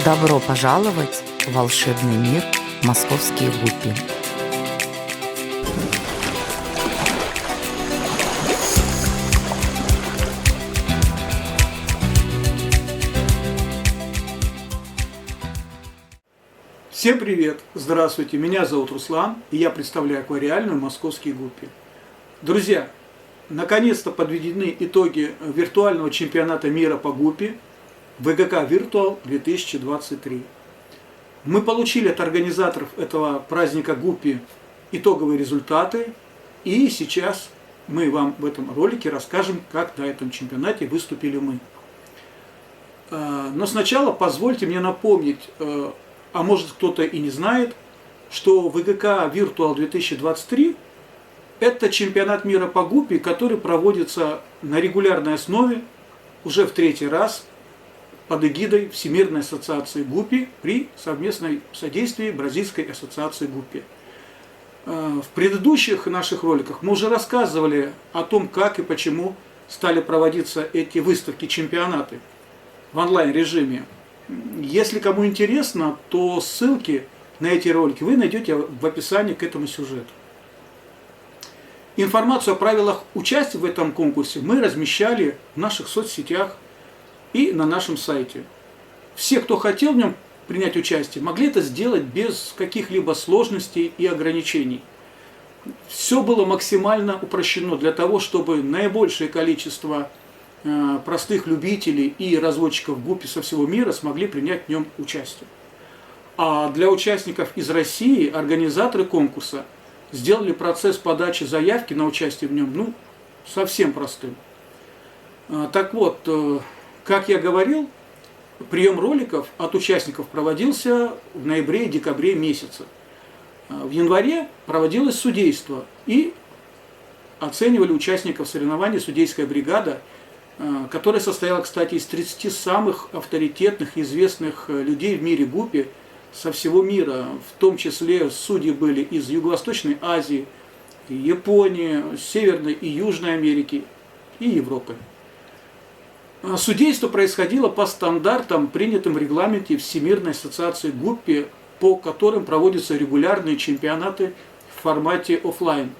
Добро пожаловать в волшебный мир Московские гуппи. Всем привет! Здравствуйте! Меня зовут Руслан, и я представляю аквариальную Московские гуппи. Друзья, наконец-то подведены итоги виртуального чемпионата мира по гуппи ВГК Virtual 2023. Мы получили от организаторов этого праздника гуппи итоговые результаты, и сейчас мы вам в этом ролике расскажем, как на этом чемпионате выступили мы. Но сначала позвольте мне напомнить, а может кто-то и не знает, что ВГК Virtual 2023 – это чемпионат мира по гуппи, который проводится на регулярной основе уже в третий раз под эгидой Всемирной ассоциации гуппи при совместном содействии Бразильской ассоциации гуппи. В предыдущих наших роликах мы уже рассказывали о том, как и почему стали проводиться эти выставки, чемпионаты в онлайн-режиме. Если кому интересно, то ссылки на эти ролики вы найдете в описании к этому сюжету. Информацию о правилах участия в этом конкурсе мы размещали в наших соцсетях и на нашем сайте. Все, кто хотел в нем принять участие, могли это сделать без каких-либо сложностей и ограничений. Все было максимально упрощено для того, чтобы наибольшее количество простых любителей и разводчиков гуппи со всего мира смогли принять в нем участие. А для участников из России организаторы конкурса сделали процесс подачи заявки на участие в нем совсем простым. Так вот, как я говорил, прием роликов от участников проводился в ноябре и декабре месяце. В январе проводилось судейство, и оценивали участников соревнований судейская бригада, которая состояла, кстати, из 30 самых авторитетных и известных людей в мире гуппи со всего мира. В том числе судьи были из Юго-Восточной Азии, Японии, Северной и Южной Америки и Европы. Судейство происходило по стандартам, принятым в регламенте Всемирной ассоциации гуппи, по которым проводятся регулярные чемпионаты в формате офлайн.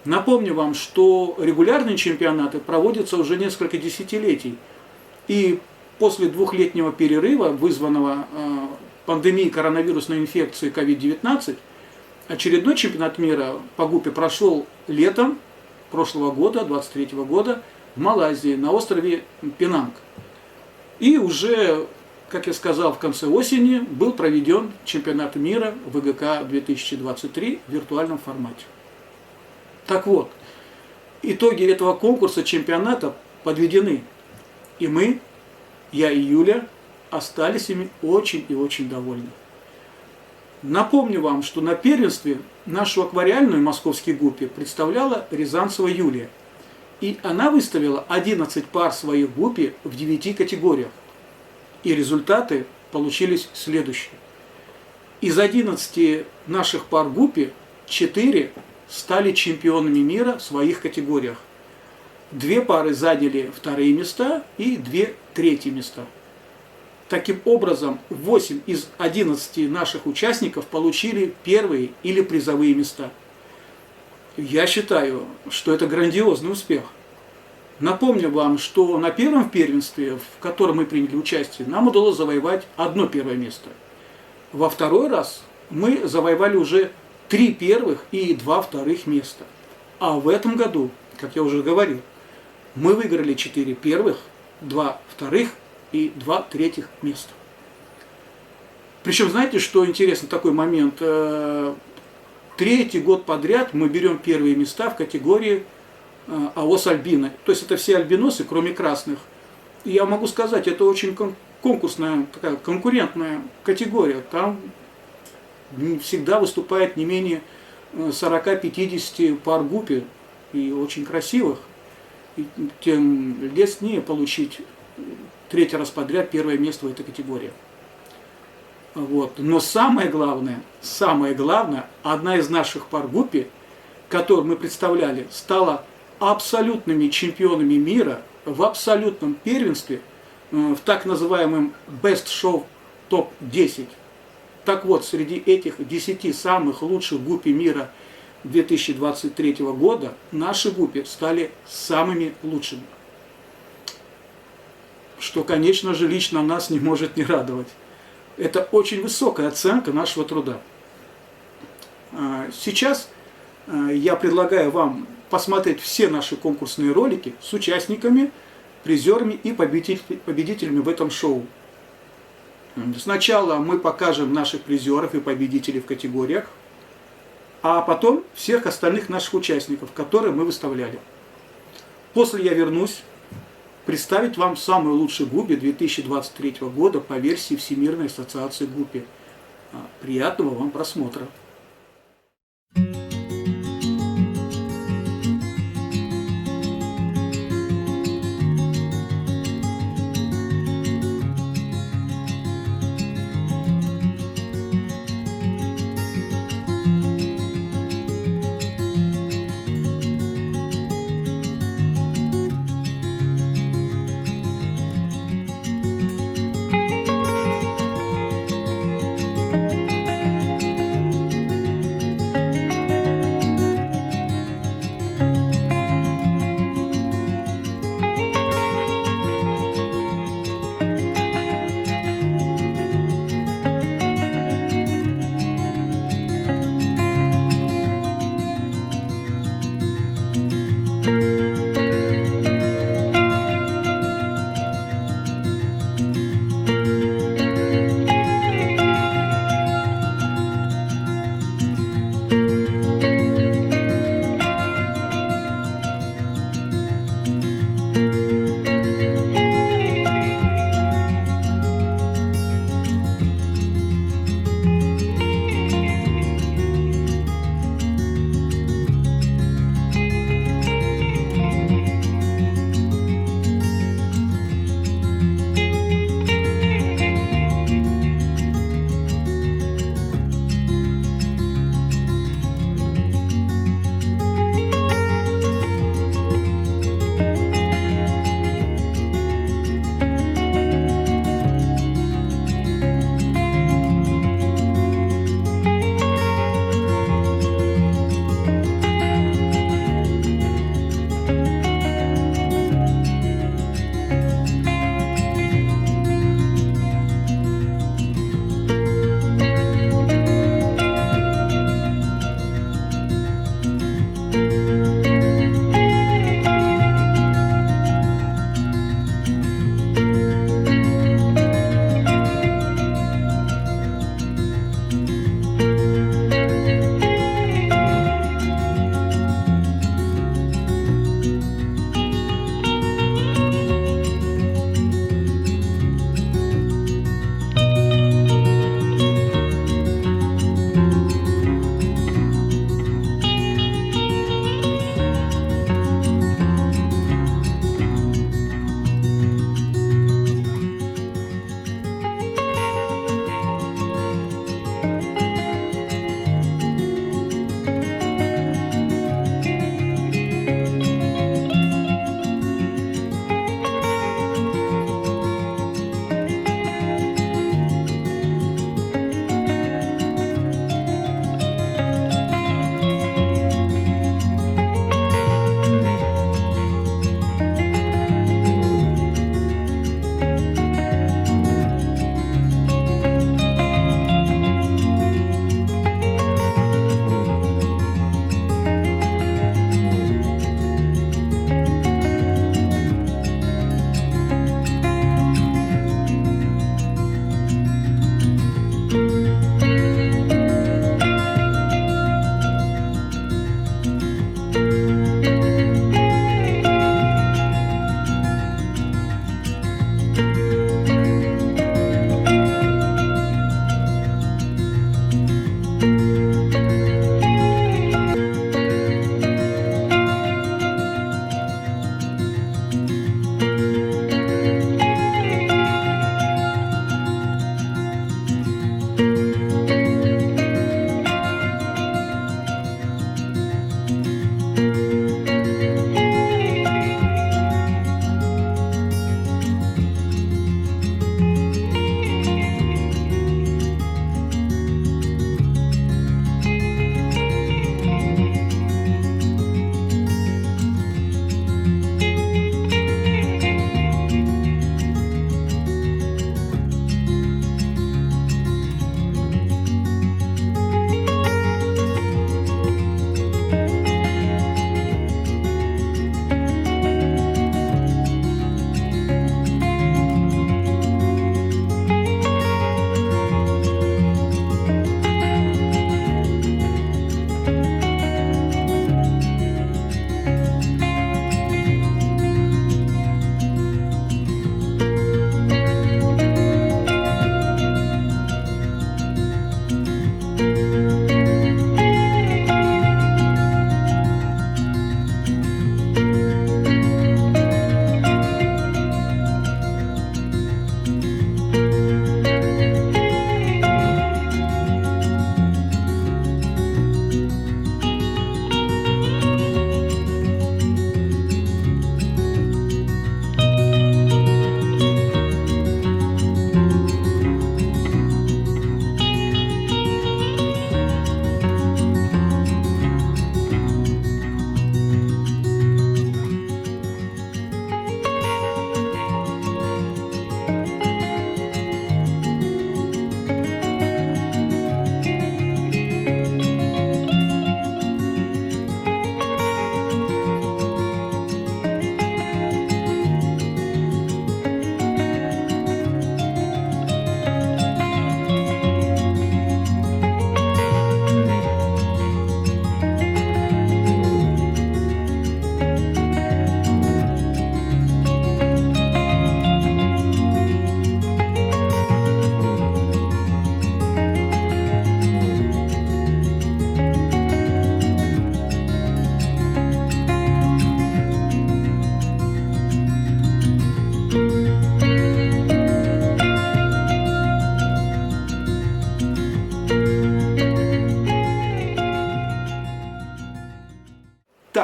Напомню вам, что регулярные чемпионаты проводятся уже несколько десятилетий. И после двухлетнего перерыва, вызванного пандемией коронавирусной инфекции COVID-19, очередной чемпионат мира по гуппи прошел летом прошлого года, 2023 года, в Малайзии, на острове Пенанг. И уже, как я сказал, в конце осени был проведен чемпионат мира ВГК 2023 в виртуальном формате. Так вот, итоги этого конкурса, чемпионата подведены. И мы, я и Юля, остались ими очень и очень довольны. Напомню вам, что на первенстве нашу аквариальную Московские гуппи представляла Рязанцева Юлия. И она выставила 11 пар своих гуппи в 9 категориях. И результаты получились следующие. Из 11 наших пар гуппи 4 стали чемпионами мира в своих категориях. 2 пары заняли вторые места и 2 третьи места. Таким образом, 8 из 11 наших участников получили первые или призовые места. Я считаю, что это грандиозный успех. Напомню вам, что на первом первенстве, в котором мы приняли участие, нам удалось завоевать одно первое место. Во второй раз мы завоевали уже 3 первых и 2 вторых места. А в этом году, как я уже говорил, мы выиграли 4 первых, 2 вторых и 2 третьих места. Причем, знаете, что интересно, такой момент. Третий год подряд мы берем первые места в категории АОС Альбино. То есть это все альбиносы, кроме красных. И я могу сказать, это очень конкурсная, такая конкурентная категория. Там всегда выступает не менее 40-50 пар гуппи, и очень красивых. И тем лестнее получить третий раз подряд первое место в этой категории. Вот. Но самое главное, одна из наших пар гуппи, которую мы представляли, стала абсолютными чемпионами мира в абсолютном первенстве, в так называемом Best Show топ-10. Так вот, среди этих 10 самых лучших гуппи мира 2023 года наши гуппи стали самыми лучшими. Что, конечно же, лично нас не может не радовать. Это очень высокая оценка нашего труда. Сейчас я предлагаю вам посмотреть все наши конкурсные ролики с участниками, призерами и победителями в этом шоу. Сначала мы покажем наших призеров и победителей в категориях, а потом всех остальных наших участников, которые мы выставляли. После я вернусь представить вам самые лучшие гуппи 2023 года по версии Всемирной ассоциации гуппи. Приятного вам просмотра!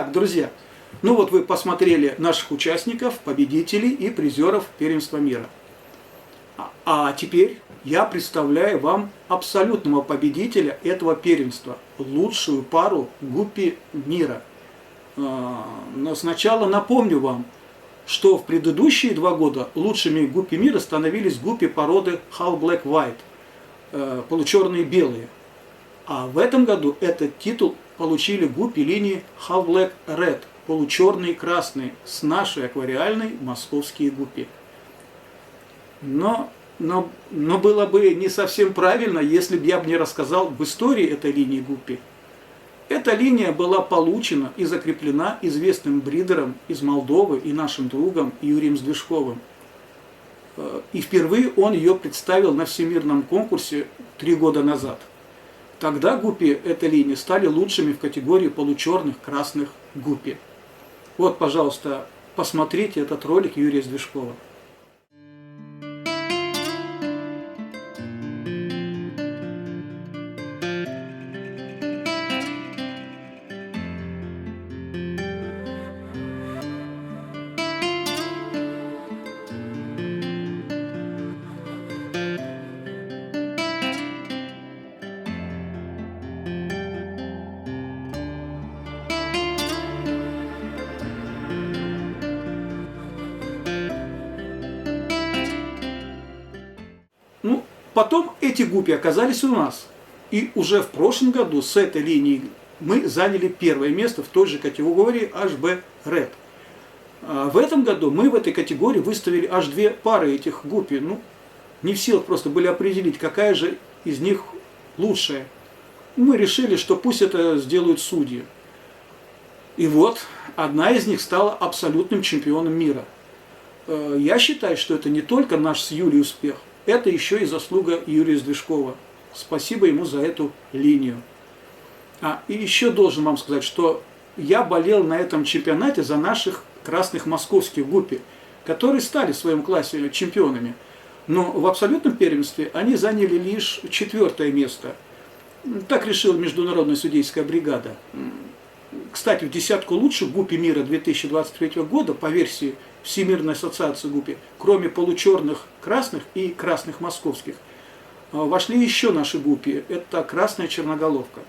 Так, друзья, ну вот вы посмотрели наших участников, победителей и призеров первенства мира. А теперь я представляю вам абсолютного победителя этого первенства, лучшую пару гуппи мира. Но сначала напомню вам, что в предыдущие 2 года лучшими гуппи мира становились гуппи породы Half Black White, получерные белые. А в этом году этот титул получили гуппи линии Half Black Red, получерные красные, с нашей аквариальной московские гуппи. Но было бы не совсем правильно, если бы я не рассказал об истории этой линии гуппи. Эта линия была получена и закреплена известным бридером из Молдовы и нашим другом Юрием Сдвижковым. И впервые он ее представил на всемирном конкурсе 3 года назад. Тогда гуппи этой линии стали лучшими в категории получерных красных гуппи. Вот, пожалуйста, посмотрите этот ролик Юрия Сдвижкова. Ну, потом эти гуппи оказались у нас. И уже в прошлом году с этой линии мы заняли первое место в той же категории HB Red. В этом году мы в этой категории выставили аж 2 пары этих гуппи. Ну, не в силах просто были определить, какая же из них лучшая. Мы решили, что пусть это сделают судьи. И вот, одна из них стала абсолютным чемпионом мира. Я считаю, что это не только наш с Юлей успех, это еще и заслуга Юрия Сдвижкова. Спасибо ему за эту линию. И еще должен вам сказать, что я болел на этом чемпионате за наших красных московских гуппи, которые стали в своем классе чемпионами. Но в абсолютном первенстве они заняли лишь 4-е место. Так решила международная судейская бригада. Кстати, в десятку лучших гуппи мира 2023 года по версии Всемирной ассоциации гуппи, кроме получерных красных и красных московских, вошли еще наши гуппи. Это красная черноголовка.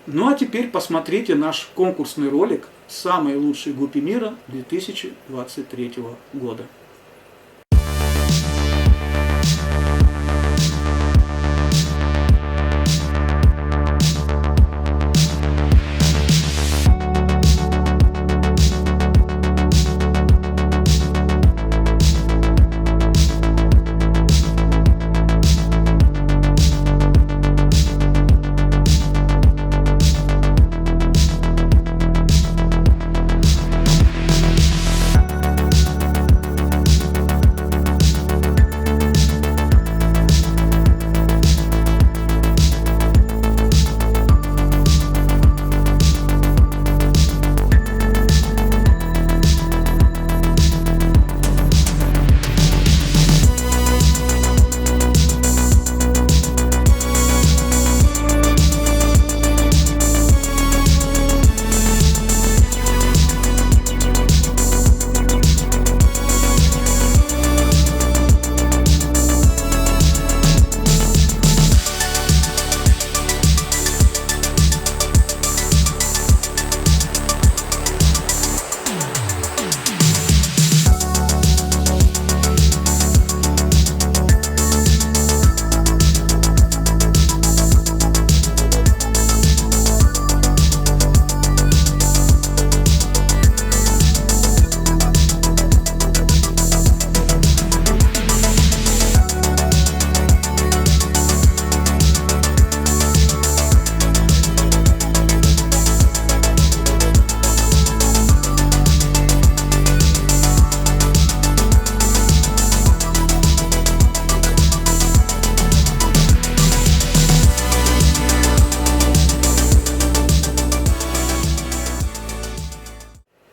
Ну а теперь посмотрите наш конкурсный ролик «Самые лучшие гуппи мира 2023 года».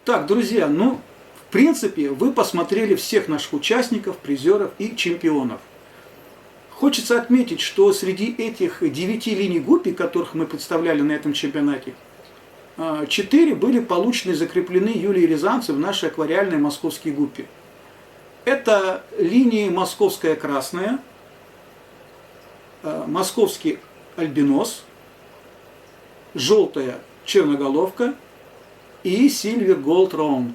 Так, друзья, ну, в принципе, вы посмотрели всех наших участников, призеров и чемпионов. Хочется отметить, что среди этих 9 линий гуппи, которых мы представляли на этом чемпионате, 4 были получены и закреплены Юлией Рязанцевой в нашей аквариальной московской гуппе. Это линии московская красная, московский альбинос, желтая черноголовка и Silver Gold Round.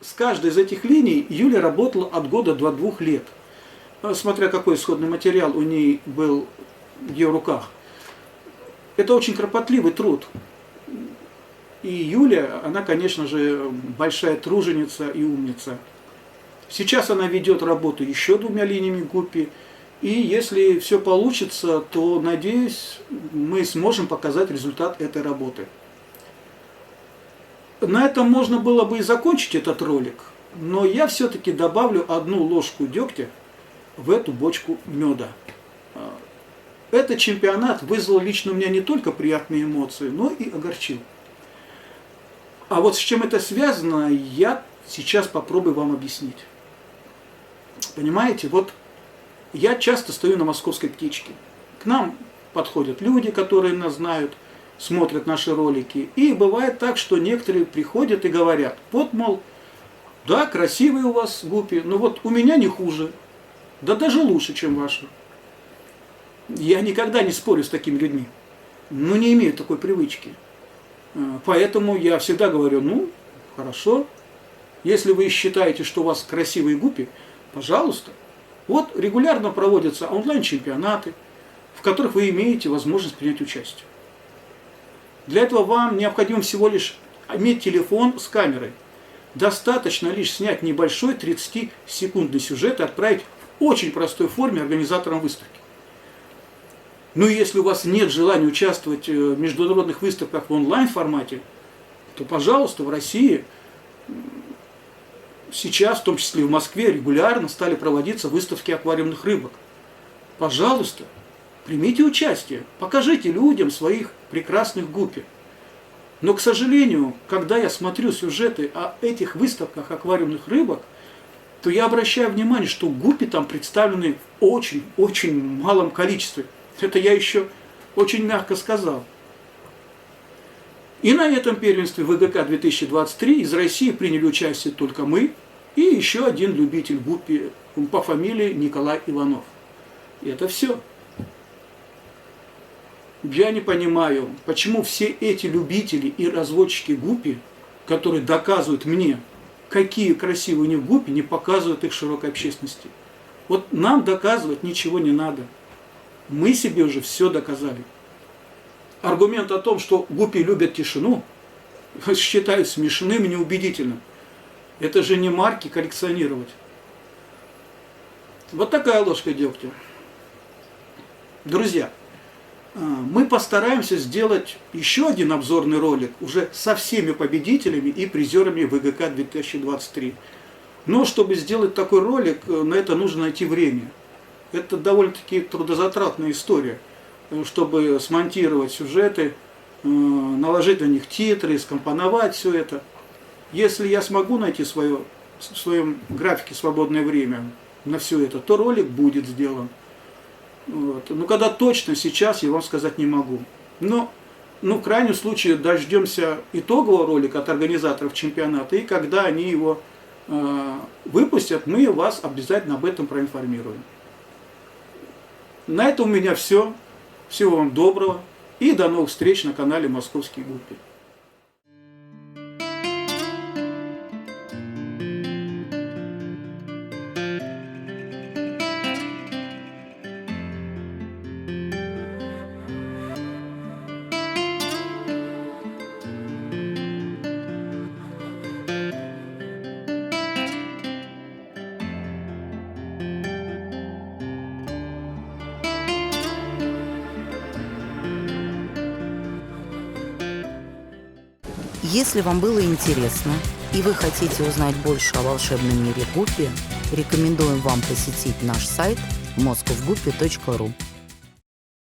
С каждой из этих линий Юля работала от года до 2 лет, смотря какой исходный материал у ней был в ее руках. Это очень кропотливый труд. И Юля, она, конечно же, большая труженица и умница. Сейчас она ведет работу еще 2 линиями гуппи. И если все получится, то, надеюсь, мы сможем показать результат этой работы. На этом можно было бы и закончить этот ролик, но я все-таки добавлю 1 ложку дегтя в эту бочку меда. Этот чемпионат вызвал лично у меня не только приятные эмоции, но и огорчил. А вот с чем это связано, я сейчас попробую вам объяснить. Понимаете, вот я часто стою на московской птичке. К нам подходят люди, которые нас знают, смотрят наши ролики. И бывает так, что некоторые приходят и говорят, вот, мол, да, красивые у вас гуппи, но вот у меня не хуже, да даже лучше, чем ваши. Я никогда не спорю с такими людьми, но не имею такой привычки. Поэтому я всегда говорю, ну, хорошо, если вы считаете, что у вас красивые гуппи, пожалуйста. Вот регулярно проводятся онлайн-чемпионаты, в которых вы имеете возможность принять участие. Для этого вам необходимо всего лишь иметь телефон с камерой. Достаточно лишь снять небольшой 30-секундный сюжет и отправить в очень простой форме организаторам выставки. Ну и если у вас нет желания участвовать в международных выставках в онлайн-формате, то, пожалуйста, в России сейчас, в том числе и в Москве, регулярно стали проводиться выставки аквариумных рыбок. Пожалуйста, примите участие, покажите людям своих прекрасных гуппи. Но, к сожалению, когда я смотрю сюжеты о этих выставках аквариумных рыбок, то я обращаю внимание, что гуппи там представлены в очень малом количестве. Это я еще очень мягко сказал. И на этом первенстве ВГК 2023 из России приняли участие только мы и еще один любитель гуппи по фамилии Николай Иванов. И это все. Я не понимаю, почему все эти любители и разводчики гуппи, которые доказывают мне, какие красивые у них гуппи, не показывают их широкой общественности. Вот нам доказывать ничего не надо. Мы себе уже все доказали. Аргумент о том, что гуппи любят тишину, считаю смешным и неубедительным. Это же не марки коллекционировать. Вот такая ложка дегтя. Друзья, мы постараемся сделать еще один обзорный ролик уже со всеми победителями и призерами ВГК 2023. Но чтобы сделать такой ролик, на это нужно найти время. Это довольно-таки трудозатратная история, чтобы смонтировать сюжеты, наложить на них титры, скомпоновать все это. Если я смогу найти в своем графике свободное время на все это, то ролик будет сделан. Вот. Но когда точно, сейчас я вам сказать не могу. Но в крайнем случае дождемся итогового ролика от организаторов чемпионата, и когда они его выпустят, мы вас обязательно об этом проинформируем. На этом у меня все. Всего вам доброго и до новых встреч на канале Московские гуппи. Если вам было интересно и вы хотите узнать больше о волшебном мире гуппи, рекомендуем вам посетить наш сайт moscowguppy.ru.